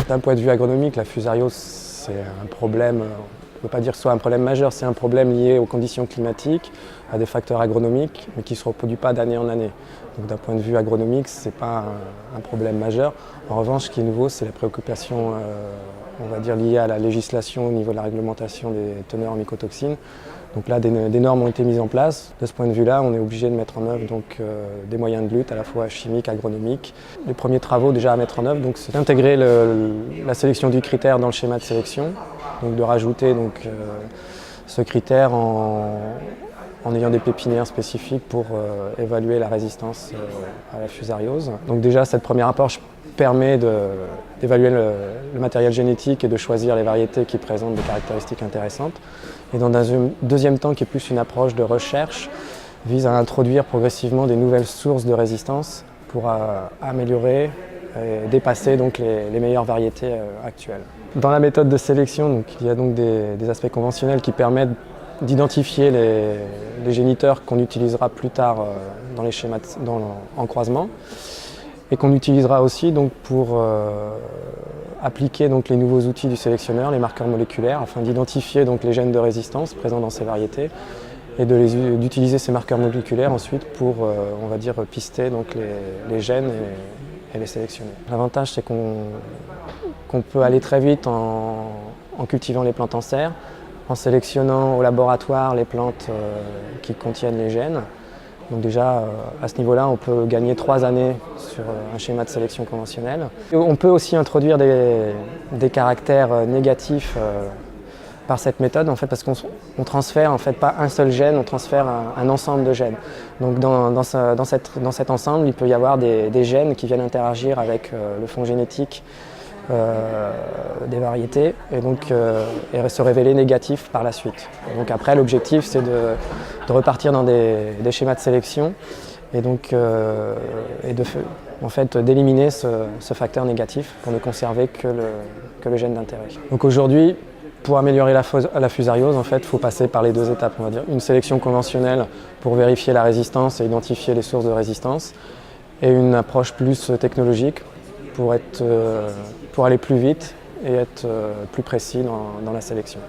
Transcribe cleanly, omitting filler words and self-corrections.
D'un point de vue agronomique, la fusariose, c'est un problème, on ne peut pas dire que ce soit un problème majeur, c'est un problème lié aux conditions climatiques, à des facteurs agronomiques, mais qui ne se reproduit pas d'année en année. Donc d'un point de vue agronomique, ce n'est pas un problème majeur. En revanche, ce qui est nouveau, c'est la préoccupation on va dire liée à la législation au niveau de la réglementation des teneurs en mycotoxines. Donc là, des normes ont été mises en place. De ce point de vue-là, on est obligé de mettre en œuvre des moyens de lutte à la fois chimiques, agronomiques. Les premiers travaux déjà à mettre en œuvre, c'est d'intégrer la sélection du critère dans le schéma de sélection, donc de rajouter ce critère en ayant des pépinières spécifiques pour évaluer la résistance à la fusariose. Donc déjà, cette première approche permet d'évaluer le matériel génétique et de choisir les variétés qui présentent des caractéristiques intéressantes. Et dans un deuxième temps, qui est plus une approche de recherche, vise à introduire progressivement des nouvelles sources de résistance pour améliorer et dépasser les meilleures variétés actuelles. Dans la méthode de sélection, il y a des aspects conventionnels qui permettent d'identifier les géniteurs qu'on utilisera plus tard dans les schémas en croisement et qu'on utilisera aussi pour appliquer les nouveaux outils du sélectionneur, les marqueurs moléculaires, afin d'identifier les gènes de résistance présents dans ces variétés et d'utiliser ces marqueurs moléculaires ensuite pour, on va dire, pister les gènes et les sélectionner. L'avantage, c'est qu'on peut aller très vite en cultivant les plantes en serre, en sélectionnant au laboratoire les plantes qui contiennent les gènes. Donc déjà, à ce niveau-là, on peut gagner 3 années sur un schéma de sélection conventionnel. Et on peut aussi introduire des caractères négatifs par cette méthode, parce qu'on transfère pas un seul gène, on transfère un ensemble de gènes. Donc dans cet ensemble, il peut y avoir des gènes qui viennent interagir avec le fond génétique des variétés et se révéler négatifs par la suite. Donc après, l'objectif, c'est de repartir dans des schémas de sélection et d'éliminer ce facteur négatif pour ne conserver que le gène d'intérêt. Donc aujourd'hui, pour améliorer la fusariose, il faut passer par les 2 étapes, on va dire. Une sélection conventionnelle pour vérifier la résistance et identifier les sources de résistance, et une approche plus technologique pour aller plus vite et être plus précis dans la sélection.